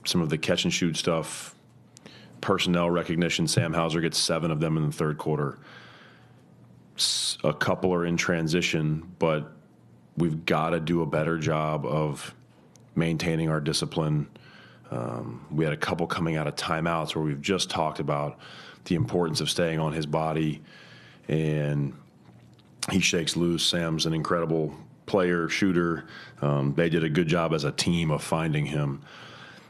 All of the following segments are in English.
some of the catch-and-shoot stuff, personnel recognition. Sam Hauser gets 7 of them in the third quarter. A couple are in transition, but we've got to do a better job of maintaining our discipline. We had a couple coming out of timeouts where we've just talked about the importance of staying on his body, and he shakes loose. Sam's an incredible player, shooter. They did a good job as a team of finding him.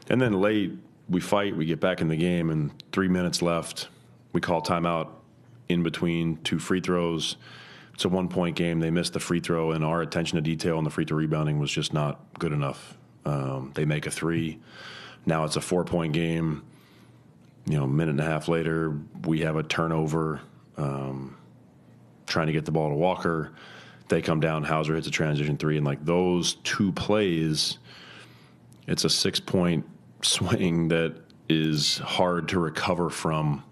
And then late, we fight, we get back in the game, and 3 minutes left. We call timeout in between 2 free throws. It's a 1-point game. They missed the free throw, and our attention to detail on the free throw rebounding was just not good enough. They make a 3. Now it's a 4-point game. A minute and a half later, we have a turnover, trying to get the ball to Walker. They come down, Hauser hits a transition 3, and like those 2 plays, it's a 6-point swing that is hard to recover from,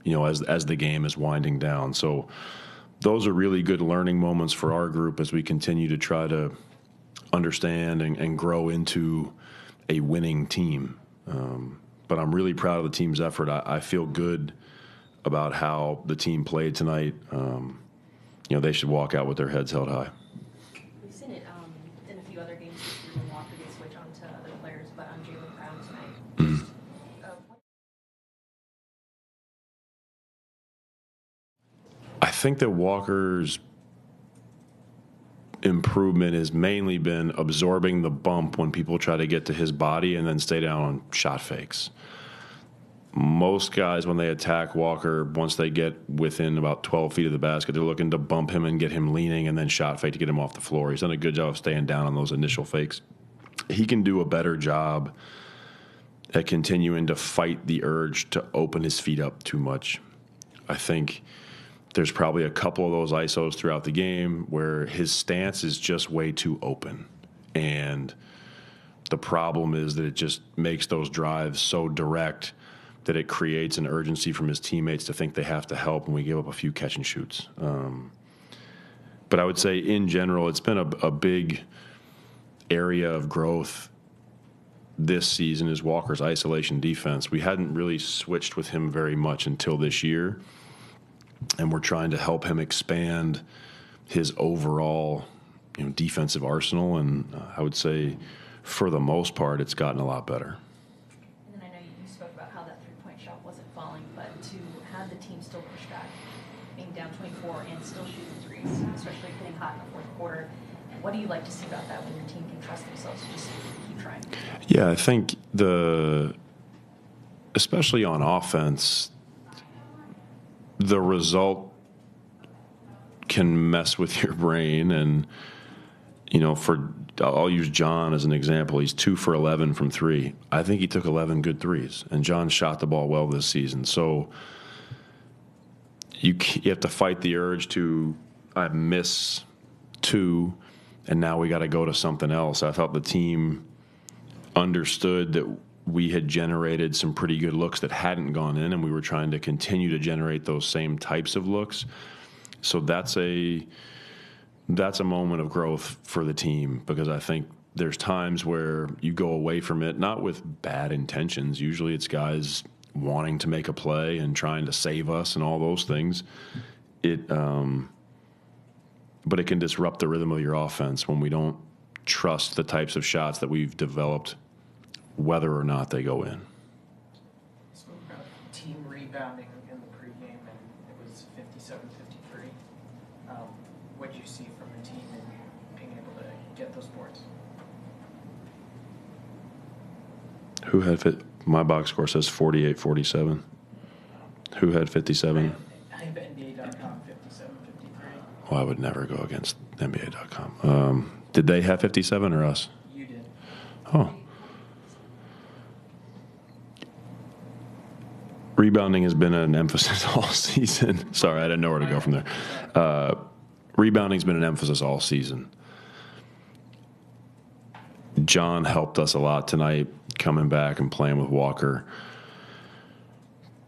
as the game is winding down. So those are really good learning moments for our group as we continue to try to understand and grow into a winning team. But I'm really proud of the team's effort. I feel good about how the team played tonight. They should walk out with their heads held high. We've seen it in a few other games this year when Walker gets switch on to other players, but on Jaylen Brown tonight. I think that Walker's improvement has mainly been absorbing the bump when people try to get to his body and then stay down on shot fakes. Most guys, when they attack Walker, once they get within about 12 feet of the basket, they're looking to bump him and get him leaning and then shot fake to get him off the floor. He's done a good job of staying down on those initial fakes. He can do a better job at continuing to fight the urge to open his feet up too much. I think there's probably a couple of those ISOs throughout the game where his stance is just way too open. And the problem is that it just makes those drives so direct that it creates an urgency from his teammates to think they have to help, and we give up a few catch and shoots. But I would say in general, it's been a big area of growth this season is Walker's isolation defense. We hadn't really switched with him very much until this year, and we're trying to help him expand his overall defensive arsenal, and I would say for the most part it's gotten a lot better. And then I know you spoke about how that three-point shot wasn't falling, but to have the team still push back, being down 24 and still shooting threes, especially getting hot in the fourth quarter, what do you like to see about that when your team can trust themselves to just keep trying? Yeah, I think especially on offense, the result can mess with your brain. And, I'll use John as an example. He's 2 for 11 from 3. I think he took 11 good threes, and John shot the ball well this season. So you have to fight the urge to miss 2, and now we got to go to something else. I thought the team understood that we had generated some pretty good looks that hadn't gone in, and we were trying to continue to generate those same types of looks. So that's a moment of growth for the team, because I think there's times where you go away from it, not with bad intentions. Usually it's guys wanting to make a play and trying to save us and all those things. But it can disrupt the rhythm of your offense when we don't trust the types of shots that we've developed, whether or not they go in. Spoke about team rebounding in the pregame, and it was 57-53. What did you see from the team in being able to get those boards? Who had my box score says 48-47. Who had 57? I have NBA.com 57-53. Well, I would never go against NBA.com. Did they have 57 or us? You did. Oh. Rebounding has been an emphasis all season. Sorry, I didn't know where to go from there. Rebounding's been an emphasis all season. John helped us a lot tonight, coming back and playing with Walker.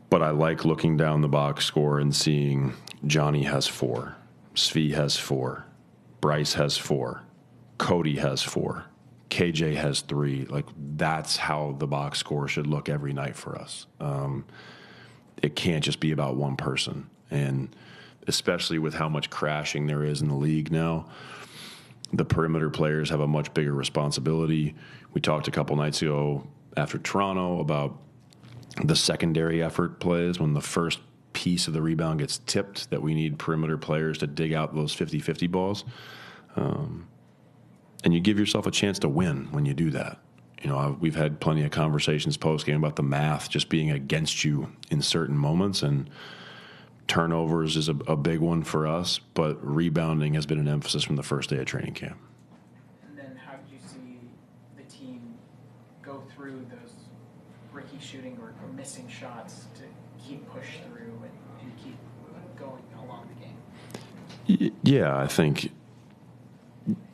But I like looking down the box score and seeing Johnny has 4, Svi has 4, Bryce has 4, Cody has 4, KJ has 3. Like, that's how the box score should look every night for us. It can't just be about one person. And especially with how much crashing there is in the league now, the perimeter players have a much bigger responsibility. We talked a couple nights ago after Toronto about the secondary effort plays when the first piece of the rebound gets tipped, that we need perimeter players to dig out those 50-50 balls. And you give yourself a chance to win when you do that. You know, we've had plenty of conversations post-game about the math just being against you in certain moments, and turnovers is a big one for us, but rebounding has been an emphasis from the first day of training camp. And then how did you see the team go through those rookie shooting or missing shots to keep push through and keep going along the game? Yeah, I think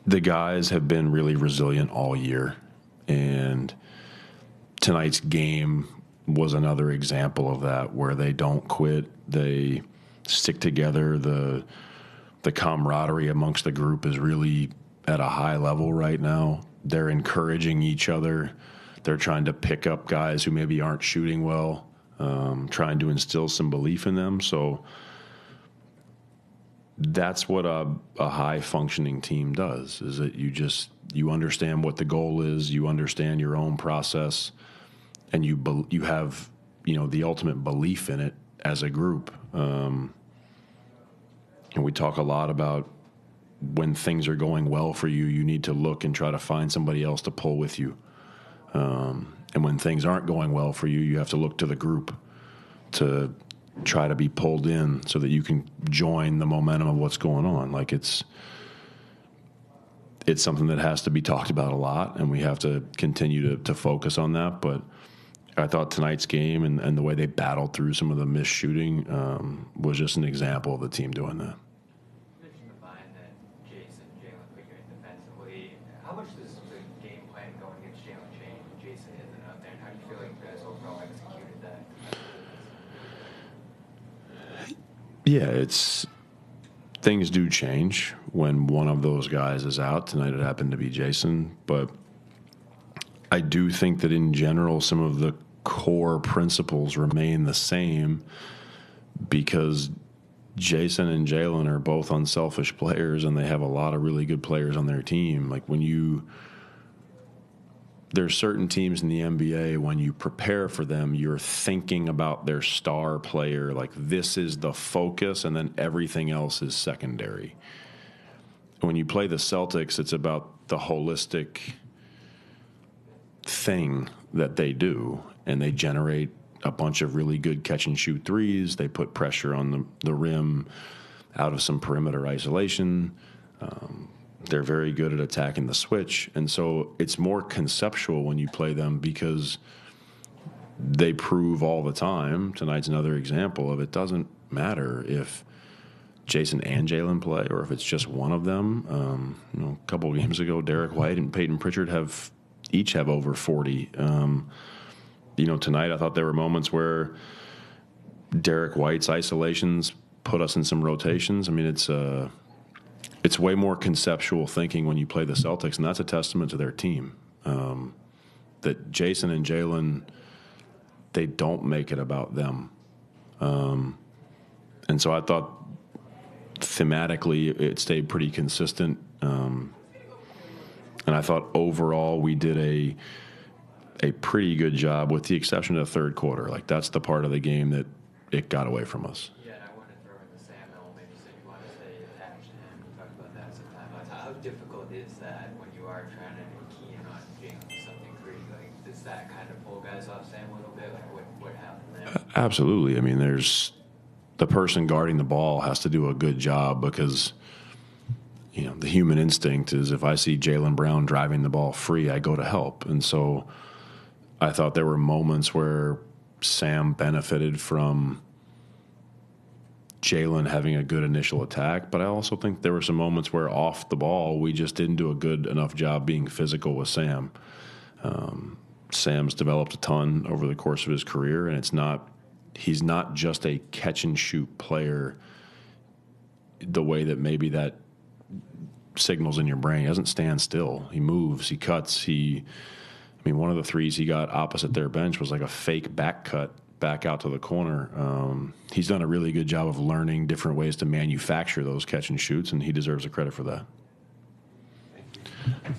the guys have been really resilient all year, and tonight's game was another example of that, where they don't quit, they stick together. The camaraderie amongst the group is really at a high level right now. They're encouraging each other. They're trying to pick up guys who maybe aren't shooting well, trying to instill some belief in them. So that's what a high-functioning team does, is that you understand what the goal is, you understand your own process, and you have, you know, the ultimate belief in it as a group. And we talk a lot about when things are going well for you, you need to look and try to find somebody else to pull with you. And when things aren't going well for you, you have to look to the group to try to be pulled in so that you can join the momentum of what's going on. Like, it's something that has to be talked about a lot, and we have to continue to focus on that. But I thought tonight's game and the way they battled through some of the missed shooting was just an example of the team doing that. You mentioned the line that Jason and Jalen put you in defensively. How much does the game plan going against Jalen change when Jason isn't out there, and how do you feel like you guys overall executed that? Yeah, things do change when one of those guys is out. Tonight it happened to be Jason, but I do think that in general some of the core principles remain the same, because Jason and Jalen are both unselfish players, and they have a lot of really good players on their team. Like, there's certain teams in the NBA, when you prepare for them, you're thinking about their star player, like this is the focus, and then everything else is secondary. When you play the Celtics, it's about the holistic thing that they do, and they generate a bunch of really good catch-and-shoot threes. They put pressure on the rim out of some perimeter isolation. They're very good at attacking the switch. And so it's more conceptual when you play them, because they prove all the time. Tonight's another example of it doesn't matter if Jason and Jalen play or if it's just one of them. A couple of games ago, Derek White and Peyton Pritchard each have over 40. Tonight I thought there were moments where Derek White's isolations put us in some rotations. I mean, it's way more conceptual thinking when you play the Celtics, and that's a testament to their team. That Jason and Jalen, they don't make it about them. And so I thought thematically it stayed pretty consistent. And I thought overall we did a pretty good job, with the exception of the third quarter. Like, that's the part of the game that it got away from us. Yeah, and I want to throw in the Sam element. You said you want to stay attached to him. We talked about that sometimes. How difficult is that when you are trying to key in on Jalen to some degree? Like, does that kind of pull guys off Sam a little bit? Like, what happened there? Absolutely. I mean, the person guarding the ball has to do a good job, because the human instinct is, if I see Jaylen Brown driving the ball free, I go to help. And so I thought there were moments where Sam benefited from Jalen having a good initial attack, but I also think there were some moments where off the ball we just didn't do a good enough job being physical with Sam. Sam's developed a ton over the course of his career, and he's not just a catch and shoot player the way that maybe that signals in your brain. He doesn't stand still. He moves. He cuts. One of the threes he got opposite their bench was like a fake back cut back out to the corner. He's done a really good job of learning different ways to manufacture those catch and shoots, and he deserves the credit for that. Thank you.